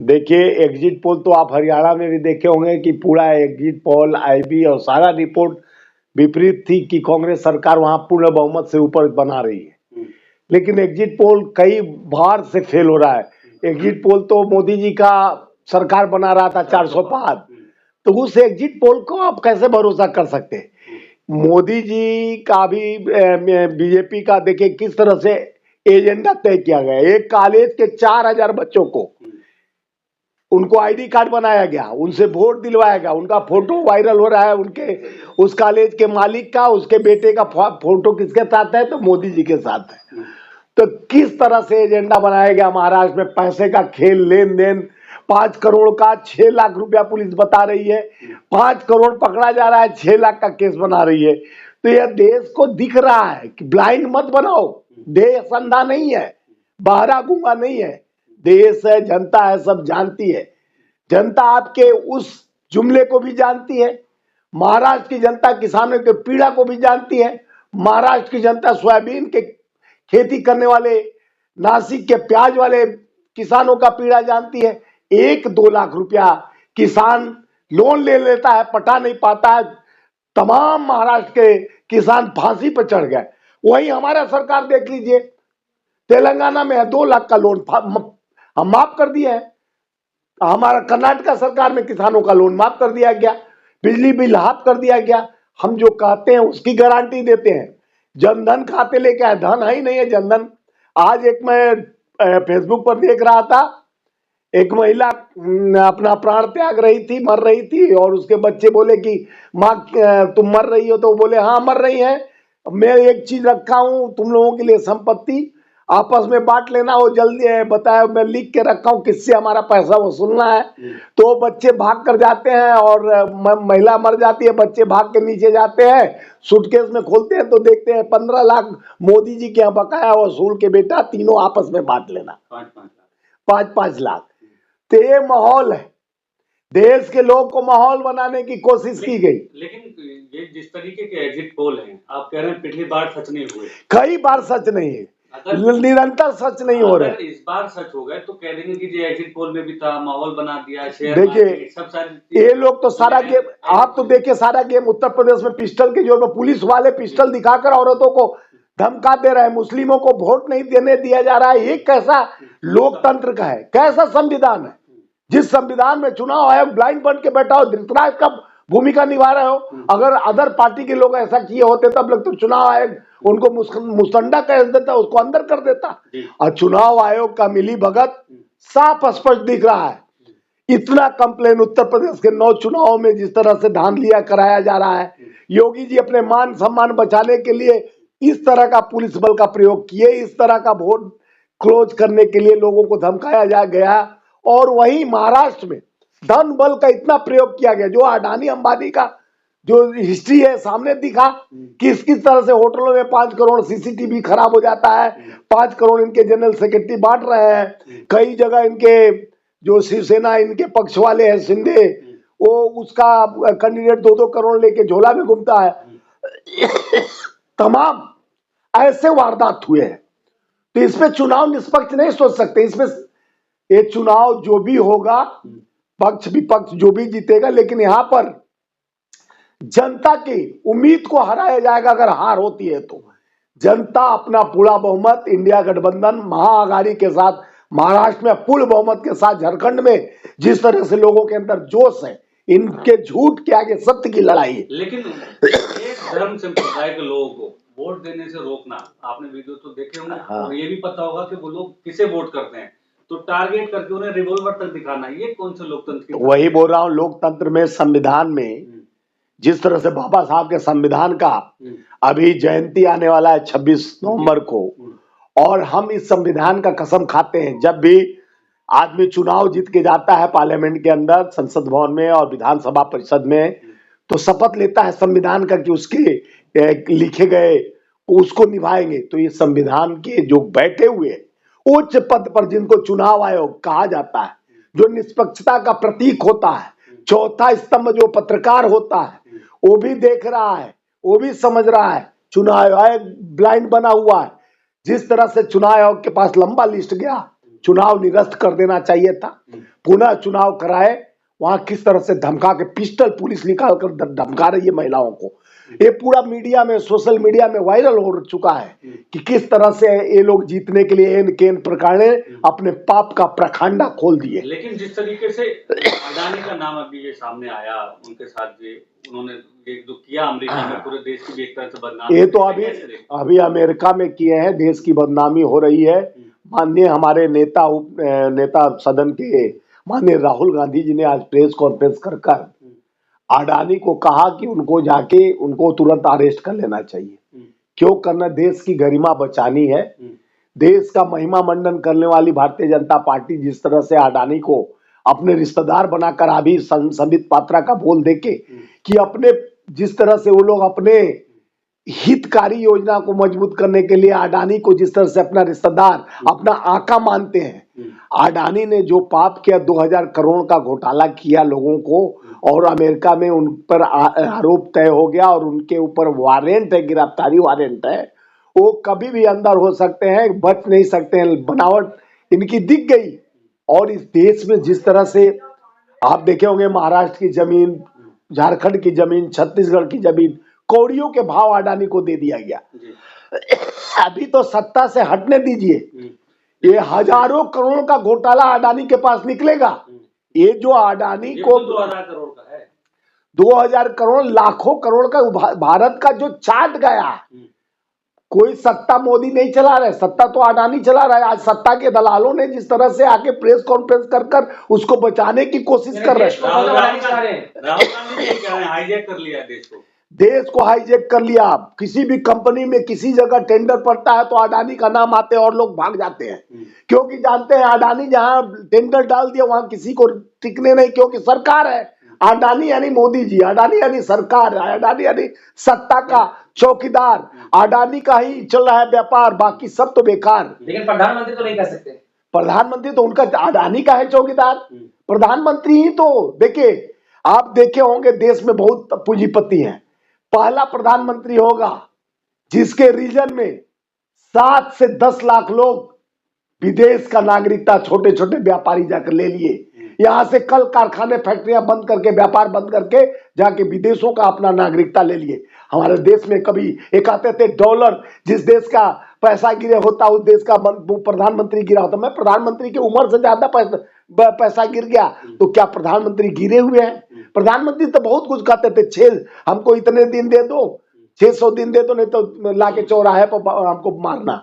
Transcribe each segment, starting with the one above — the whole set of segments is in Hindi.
देखिए, एग्जिट पोल तो आप हरियाणा में भी देखे होंगे कि पूरा एग्जिट पोल, आईबी और सारा रिपोर्ट विपरीत थी कि कांग्रेस सरकार वहां पूर्ण बहुमत से ऊपर बना रही है। लेकिन एग्जिट पोल कई बार से फेल हो रहा है। एग्जिट पोल तो मोदी जी का सरकार बना रहा था 400 पार, तो उस एग्जिट पोल को आप कैसे भरोसा कर सकते हैं? मोदी जी का भी बीजेपी का देखिए किस तरह से एजेंडा तय किया गया। एक कॉलेज के 4000 बच्चों को उनको आईडी कार्ड बनाया गया, उनसे वोट दिलवाया गया, उनका फोटो वायरल हो रहा है, उनके उस कॉलेज के मालिक का, उसके बेटे का फोटो किसके साथ है? तो मोदी जी के साथ है। तो किस तरह से एजेंडा बनाया गया महाराष्ट्र में, पैसे का खेल, लेन देन, 5 करोड़ का 6 लाख रुपया पुलिस बता रही है, 5 करोड़ पकड़ा जा रहा है, 6 लाख का केस बना रही है। तो यह देश को दिख रहा है कि ब्लाइंड मत बनाओ, देश अंधा नहीं है, बहरा गूंगा नहीं है, देश है, जनता है, सब जानती है। जनता आपके उस जुमले को भी जानती है, महाराष्ट्र की जनता किसानों के पीड़ा को भी जानती है, महाराष्ट्र की जनता सोयाबीन के खेती करने वाले, नासिक के प्याज वाले किसानों का पीड़ा जानती है। 1-2 लाख रुपया किसान लोन ले लेता है, पटा नहीं पाता है, तमाम महाराष्ट्र के किसान फांसी पर चढ़ गए। वही हमारा सरकार देख लीजिए, तेलंगाना में 2 लाख का लोन हम माफ कर दिया है। हमारा कर्नाटक सरकार में किसानों का लोन माफ कर दिया गया, बिजली बिल हाफ कर दिया गया। हम जो कहते हैं उसकी गारंटी देते हैं। जनधन खाते लेके आए, धन है ही नहीं है जनधन। आज एक मैं फेसबुक पर देख रहा था, एक महिला अपना प्राण त्याग रही थी, मर रही थी, और उसके बच्चे बोले कि माँ तुम मर रही हो? तो बोले हाँ मर रही है, मैं एक चीज रखा हूं तुम लोगों के लिए, संपत्ति आपस में बांट लेना। वो जल्दी है बताया, मैं लिख के रखा हूं किससे हमारा पैसा वसूलना है। तो बच्चे भाग कर जाते हैं और महिला मर जाती है, बच्चे भाग के नीचे जाते हैं, सूटकेस में खोलते हैं तो देखते हैं 15 लाख मोदी जी के यहाँ बकाया वसूल के, बेटा तीनों आपस में बांट लेना, 5-5 लाख। तो ये माहौल है, देश के लोग को माहौल बनाने की कोशिश की गई। लेकिन ये जिस तरीके के एग्जिट पोल हैं, आप कह रहे हैं पिछली बार सच नहीं हुए, कई बार सच नहीं है, निरंतर सच नहीं हो रहे। इस बार सच हो गए तो कह देंगे कि जो एग्जिट पोल में भी था, माहौल बना दिया, शेयर देखिए सब सारी ये लोग तो सारा गेम, आप तो देखिए सारा गेम उत्तर प्रदेश में पिस्टल के जोर में पुलिस वाले पिस्टल दिखाकर औरतों को धमका दे रहे हैं, मुस्लिमों को वोट नहीं देने दिया जा रहा है। ये कैसा लोकतंत्र का है, कैसा संविधान है? जिस संविधान में चुनाव आयोग ब्लाइंड बन के बैठा हो, धृतराज का भूमिका निभा रहे हो। अगर अदर पार्टी के लोग ऐसा किए होते तब लोग तो चुनाव आयोग उनको मुस्तंडा कर देता, उसको अंदर कर देता। और चुनाव आयोग का मिली भगत साफ स्पष्ट दिख रहा है। इतना कंप्लेन उत्तर प्रदेश के 9 चुनावों में जिस तरह से धांधलियां कराया जा रहा है, योगी जी अपने मान सम्मान बचाने के लिए इस तरह का पुलिस बल का प्रयोग किए, इस तरह का वोट क्लोज करने के लिए लोगों को धमकाया जा गया। और वही महाराष्ट्र में धन बल का इतना प्रयोग किया गया, जो अडानी अंबानी का जो हिस्ट्री है सामने दिखा, किस किस तरह से होटलों में 5 करोड़ सीसीटीवी खराब हो जाता है, 5 करोड़ इनके जनरल सेक्रेटरी बांट रहे हैं। कई जगह इनके जो शिवसेना इनके पक्ष वाले हैं शिंदे, वो उसका कैंडिडेट 2-2 करोड़ लेके झोला में घूमता है। तमाम ऐसे वारदात हुए हैं। तो इसमें चुनाव निष्पक्ष नहीं सोच सकते। इसमें ये चुनाव जो भी होगा, पक्ष विपक्ष जो भी जीतेगा, लेकिन यहां पर जनता की उम्मीद को हराया जाएगा। अगर हार होती है तो जनता अपना पूरा बहुमत इंडिया गठबंधन महाआघाड़ी के साथ, महाराष्ट्र में पूर्ण बहुमत के साथ, झारखंड में जिस तरह से लोगों के अंदर जोश है, इनके झूठ के आगे सत्य की लड़ाई है। लेकिन एक धर्म संप्रदाय के लोगों को वोट देने से रोकना, आपने वीडियो तो देखे होंगे। हाँ। और ये भी पता होगा कि वो लोग किसे वोट करते हैं, तो टारगेट करके उन्हें रिवॉल्वर तक दिखाना, ये कौन सा लोकतंत्र की? वही बोल रहा हूँ, लोकतंत्र में संविधान में जिस तरह से बाबा साहब के संविधान का अभी जयंती आने वाला है 26 नवंबर को, और हम इस संविधान का कसम खाते हैं। जब भी आदमी चुनाव जीत के जाता है पार्लियामेंट के अंदर, संसद भवन में और विधानसभा परिषद में, तो शपथ लेता है संविधान का कि उसके लिखे गए उसको निभाएंगे। तो ये संविधान के जो बैठे हुए उच्च पद पर जिनको चुनाव आयोग कहा जाता है, जो निष्पक्षता का प्रतीक होता है, चौथा स्तंभ जो पत्रकार होता है, वो भी देख रहा है, वो भी समझ रहा है चुनाव आयोग ब्लाइंड बना हुआ है। जिस तरह से चुनाव आयोग के पास लंबा लिस्ट गया, चुनाव निरस्त कर देना चाहिए था। पुनः चुनाव कराए, वहां किस तरह से धमका के पिस्टल पुलिस निकाल कर धमका रही है महिलाओं को। ये पूरा मीडिया में, सोशल मीडिया में वायरल हो चुका है कि किस तरह से ये लोग जीतने के लिए एन केन प्रकार ने अपने पाप का प्रखंडा खोल दिए। लेकिन जिस तरीके से अडानी का नाम अभी ये सामने आया, उनके साथ ये उन्होंने ये जो किया अमेरिका में, पूरे देश की भी एक तरह से बदनामी, ये तो अभी अमेरिका में किए हैं, देश की बदनामी हो रही है। माननीय हमारे नेता सदन के माननीय राहुल गांधी जी ने आज प्रेस कॉन्फ्रेंस कर अडानी को कहा कि उनको जाके उनको तुरंत अरेस्ट कर लेना चाहिए। क्यों करना? देश की गरिमा बचानी है। देश का महिमा मंडन करने वाली भारतीय जनता पार्टी जिस तरह से अडानी को अपने रिश्तेदार बनाकर अभी संबित पात्रा का बोल देके कि अपने जिस तरह से वो लोग अपने हितकारी योजना को मजबूत करने के लिए अडानी को जिस तरह से अपना रिश्तेदार, अपना आका मानते हैं। अडानी ने जो पाप किया, 2000 करोड़ का घोटाला किया लोगों को, और अमेरिका में उन पर आरोप तय हो गया और उनके ऊपर वारंट है, गिरफ्तारी वारंट है। वो कभी भी अंदर हो सकते हैं, बच नहीं सकते हैं। बनावट इनकी दिख गई। और इस देश में जिस तरह से आप देखे होंगे, महाराष्ट्र की जमीन, झारखंड की जमीन, छत्तीसगढ़ की जमीन कौड़ियों के भाव अडानी को दे दिया गया। अभी तो सत्ता से हटने दीजिए, ये हजारों करोड़ का घोटाला अडानी के पास निकलेगा। ये जो अडानी को 2000 करोड़ का है, 2000 करोड़, लाखों करोड़ का भारत का जो चाट गया। कोई सत्ता मोदी नहीं चला रहा है, सत्ता तो अडानी चला रहा है। आज सत्ता के दलालों ने जिस तरह से आके प्रेस कॉन्फ्रेंस कर उसको बचाने की कोशिश कर रहे हैं। राहुल गांधी कह रहे हैं हाईजैक कर लिया देश को। देश को हाईजैक कर लिया। किसी भी कंपनी में किसी जगह टेंडर पड़ता है तो अडानी का नाम आते हैं और लोग भाग जाते हैं, क्योंकि जानते हैं अडानी जहां टेंडर डाल दिया वहां किसी को टिकने नहीं, क्योंकि सरकार है। अडानी यानी मोदी जी, अडानी यानी सरकार, अडानी यानी सत्ता का चौकीदार। अडानी का ही चल रहा है व्यापार, बाकी सब तो बेकार। लेकिन प्रधानमंत्री तो नहीं कह सकते। प्रधानमंत्री तो उनका, अडानी का है चौकीदार। प्रधानमंत्री ही तो देखिए, आप देखे होंगे देश में बहुत पूंजीपति हैं। पहला प्रधानमंत्री होगा जिसके रीजन में 7 से 10 लाख लोग विदेश का नागरिकता, छोटे छोटे व्यापारी जाकर ले लिए। यहां से कल कारखाने, फैक्ट्रियां बंद करके, व्यापार बंद करके जाके विदेशों का अपना नागरिकता ले लिए। हमारे देश में कभी एक आते थे डॉलर, जिस देश का पैसा गिरे होता उस देश का प्रधानमंत्री गिरा होता। मैं प्रधानमंत्री की उम्र से ज्यादा पैसा गिर गया तो क्या प्रधानमंत्री गिरे हुए हैं? प्रधानमंत्री तो बहुत कुछ कहते थे, हमको इतने दिन दे दो, 600 दिन दे दो, नहीं तो लाके चौराहे पर हमको मारना।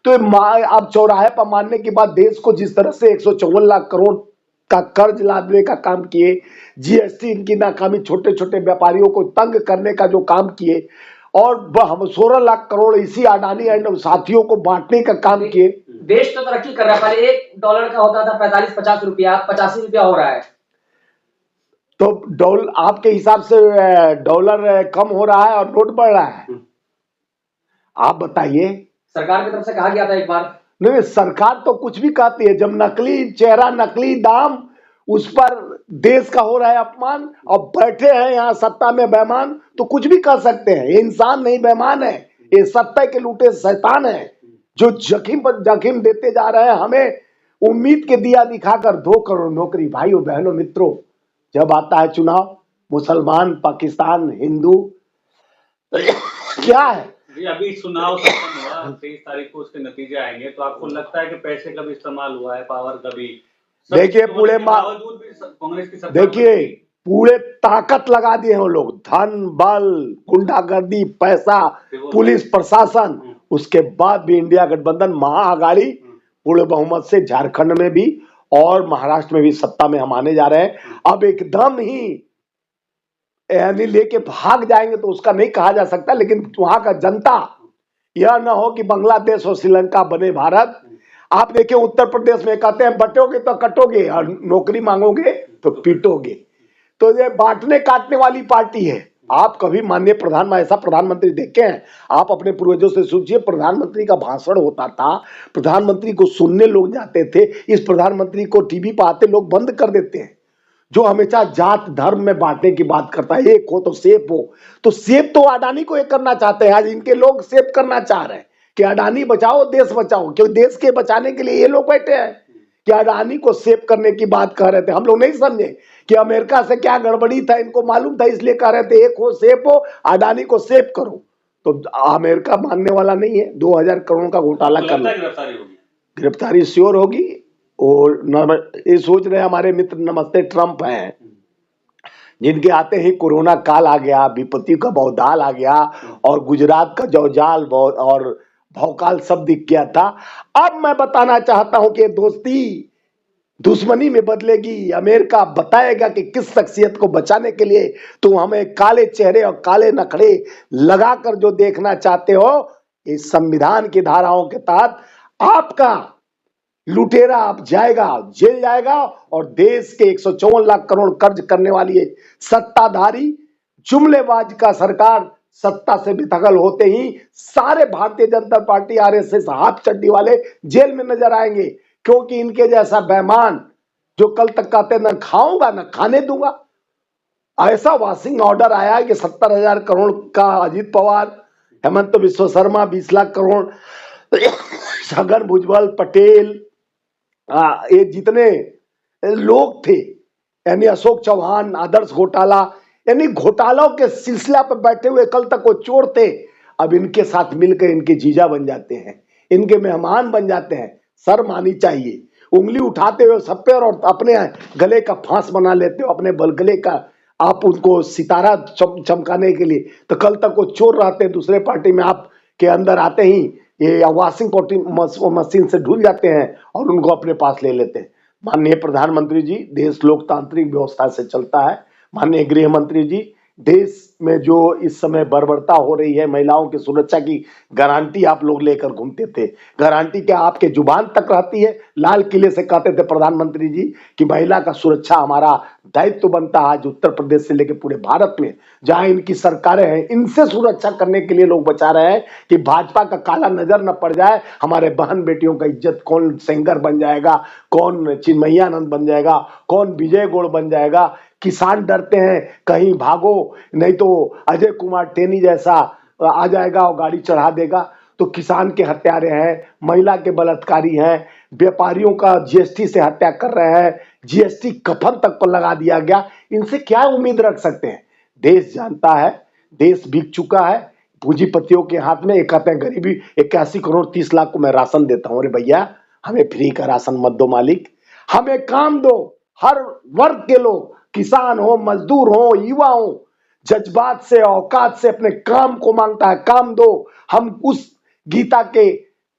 तो अब चौराहे पर मारने के बाद देश को जिस तरह से 154 लाख करोड़ का कर्ज लादने का काम किए, जीएसटी इनकी नाकामी, छोटे छोटे व्यापारियों को तंग करने का जो काम किए, और हम 16 लाख करोड़ इसी अडानी एंड साथियों को बांटने का काम किए। देश तो तरक्की कर रहा है। पहले $1 का होता था 45-50 रुपया, 85 रुपया हो रहा है। तो डॉलर आपके हिसाब से डॉलर कम हो रहा है और नोट बढ़ रहा है? आप बताइए। सरकार की तरफ से कहा गया था एक बार। नहीं, सरकार तो कुछ भी कहती है। जब नकली चेहरा, नकली दाम, उस पर देश का हो रहा है अपमान, और बैठे हैं यहाँ सत्ता में बेईमान, तो कुछ भी कर सकते हैं। ये इंसान नहीं, बेईमान है। ये सत्ता के लूटे शैतान है जो जखीम पर जखीम देते जा रहे हैं हमें। उम्मीद के दिया दिखाकर 2 करोड़ नौकरी। भाइयों बहनों मित्रों, जब आता है चुनाव, मुसलमान, पाकिस्तान, हिंदू क्या है जी? अभी चुनाव खत्म हुआ, 23 तारीख को उसके नतीजे आएंगे, तो आपको लगता है कि पैसे का भी इस्तेमाल हुआ है, पावर का भी? देखिए पूरे बावजूद भी कांग्रेस की सरकार, देखिए पूरे ताकत लगा दिए हैं वो लोग, धन बल, गुंडागर्दी, पैसा, पुलिस प्रशासन। उसके बाद भी इंडिया गठबंधन महाअघाड़ी पूरे बहुमत से झारखंड में भी और महाराष्ट्र में भी सत्ता में हम आने जा रहे हैं। अब एकदम ही यानी लेके भाग जाएंगे तो उसका नहीं कहा जा सकता, लेकिन वहां का जनता, यह ना हो कि बांग्लादेश और श्रीलंका बने भारत। आप देखिए उत्तर प्रदेश में कहते हैं बटोगे तो कटोगे और नौकरी मांगोगे तो पीटोगे। तो ये बांटने काटने वाली पार्टी है। आप कभी माननीय ऐसा प्रधानमंत्री देखे हैं? आप अपने पूर्वजों से सोचिए, प्रधानमंत्री का भाषण होता था, प्रधानमंत्री को सुनने लोग जाते थे। इस प्रधानमंत्री को टीवी पर आते लोग बंद कर देते हैं, जो हमेशा जात धर्म में बांटने की बात करता है। एक हो तो सेफ हो, तो सेफ तो अडानी को एक करना चाहते हैं। आज इनके लोग सेफ करना चाह रहे हैं कि अडानी बचाओ, देश बचाओ, क्योंकि देश के बचाने के लिए ये लोग बैठे हैं। कि अडानी को सेव करने की बात कह रहे थे। हम लोग नहीं समझे कि अमेरिका से क्या गड़बड़ी था, इनको मालूम था, इसलिए कह रहे थे एक हो सेफ हो, अडानी को सेव करो। तो अमेरिका मानने वाला नहीं है। 2000 करोड़ का घोटाला लगता करना, है गिरफ्तारी होगी, गिरफ्तारी श्योर होगी। और ये सोच रहे हमारे मित्र नमस्ते ट्रंप हैं, जिनके आते ही कोरोना काल आ गया, विपत्ति का बहुदाल आ गया और गुजरात का जौजाल और भौकाल सब दिख गया था। अब मैं बताना चाहता हूं कि दोस्ती दुश्मनी में बदलेगी। अमेरिका बताएगा कि किस शख्सियत को बचाने के लिए तुम हमें काले चेहरे और काले नखड़े लगाकर जो देखना चाहते हो, इस संविधान की धाराओं के तहत आपका लुटेरा अब जाएगा, जेल जाएगा। और देश के 154 लाख करोड़ कर्ज करने वाली है सत्ताधारी जुमलेबाज का सरकार सत्ता से बेदखल होते ही सारे Bharatiya Janata party, RSS, half चड्डी वाले जेल में नजर आएंगे, क्योंकि इनके जैसा बेईमान जो कल तक कहते न खाऊंगा न खाने दूंगा। ऐसा वाशिंग ऑर्डर आया कि 70,000 करोड़ का अजीत पवार, हेमंत विश्व शर्मा 20 लाख करोड़, छगन भुजबल, पटेल, ये जितने लोग थे, यानी अशोक चौहान, आदर्श घोटाला, यानी घोटालों के सिलसिला पर बैठे हुए कल तक वो चोर थे, अब इनके साथ मिलकर इनके जीजा बन जाते हैं, इनके मेहमान बन जाते हैं। शर्म आनी चाहिए। उंगली उठाते हुए सब पे और अपने गले का फांस बना लेते हो, अपने बलगले का आप उनको सितारा चमकाने के लिए। तो कल तक वो चोर रहते हैं, दूसरे पार्टी में आप के अंदर आते ही ये वॉशिंग मशीन से ढुल जाते हैं और उनको अपने पास ले लेते हैं। माननीय प्रधानमंत्री जी, देश लोकतांत्रिक व्यवस्था से चलता है। माननीय गृह मंत्री जी, देश में जो इस समय बर्बरता हो रही है, महिलाओं की सुरक्षा की गारंटी आप लोग लेकर घूमते थे। गारंटी क्या आपके जुबान तक रहती है? लाल किले से कहते थे प्रधानमंत्री जी कि महिला का सुरक्षा हमारा दायित्व बनता है। आज उत्तर प्रदेश से लेकर पूरे भारत में जहां इनकी सरकारें हैं, इनसे सुरक्षा करने के लिए लोग बचा रहे हैं कि भाजपा का काला नजर न पड़ जाए। हमारे बहन बेटियों का इज्जत, कौन सेंगर बन जाएगा, कौन चिन्मयानंद बन जाएगा, कौन विजय गौड़ बन जाएगा। किसान डरते हैं कहीं भागो नहीं तो अजय कुमार टेनी जैसा आ जाएगा और गाड़ी चढ़ा देगा। तो किसान के हत्यारे हैं, महिला के बलात्कारी हैं, व्यापारियों का जीएसटी से हत्या कर रहे हैं, जीएसटी कफन तक पर लगा दिया गया। इनसे क्या उम्मीद रख सकते हैं? देश जानता है, देश बिक चुका है पूंजीपतियों के हाथ में। एक कहते हैं गरीबी 81 करोड़ 30 लाख को मैं राशन देता हूं। अरे भैया, हमें फ्री का राशन मत दो मालिक, हमें काम दो। हर वर्ग के लोग, किसान हो, मजदूर हो, युवा हो, जज्बात से औकात से अपने काम को मांगता है, काम दो। हम उस गीता के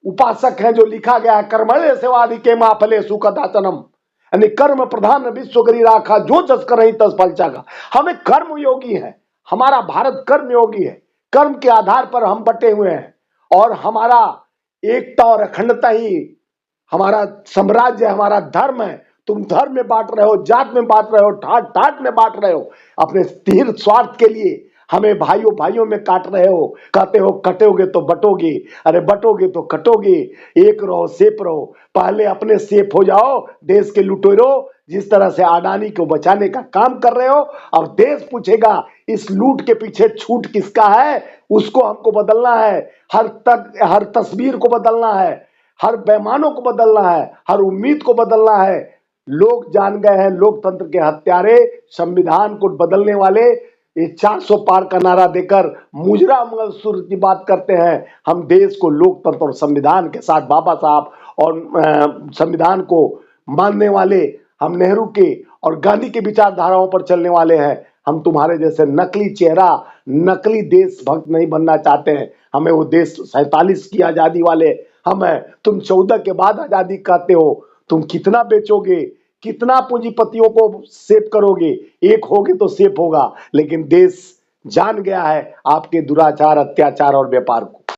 उपासक हैं जो लिखा गया है, कर्मणे सेवादि के मा फले सुखदाचनम, यानी कर्म प्रधान विश्व करी राखा, जो जस कर तस फल चाखा। हमें कर्म योगी है, हमारा भारत कर्म योगी है। कर्म के आधार पर हम बटे हुए हैं और हमारा एकता और अखंडता ही हमारा साम्राज्य, हमारा धर्म है। तुम धर्म में बांट रहे हो, जात में बांट रहे हो, ठाट ठाट में बांट रहे हो, अपने स्थिर स्वार्थ के लिए हमें भाइयों भाइयों में काट रहे हो। कहते हो कटोगे तो बटोगे, अरे बटोगे तो कटोगे। एक रहो, सेफ रहो। पहले अपने सेफ हो जाओ, देश के लुटेरों जिस तरह से अडानी को बचाने का काम कर रहे हो। अब देश पूछेगा इस लूट के पीछे छूट किसका है, उसको हमको बदलना है। हर तस्वीर को बदलना है, हर बेईमानों को बदलना है, हर उम्मीद को बदलना है। लोग जान गए हैं, लोकतंत्र के हत्यारे, संविधान को बदलने वाले ये 400 पार का नारा देकर मुजरा मंगलसूत्र की बात करते हैं। हम देश को लोकतंत्र और संविधान के साथ, बाबा साहब और संविधान को मानने वाले, हम नेहरू के और गांधी की विचारधाराओं पर चलने वाले हैं। हम तुम्हारे जैसे नकली चेहरा, नकली देशभक्त नहीं बनना चाहते हैं। हमें वो देश 47 की आजादी वाले हम हैं। तुम 14 के बाद आजादी कहते हो। तुम कितना बेचोगे, कितना पूंजीपतियों को सेव करोगे? एक होगे तो सेफ होगा, लेकिन देश जान गया है आपके दुराचार, अत्याचार और व्यापार को।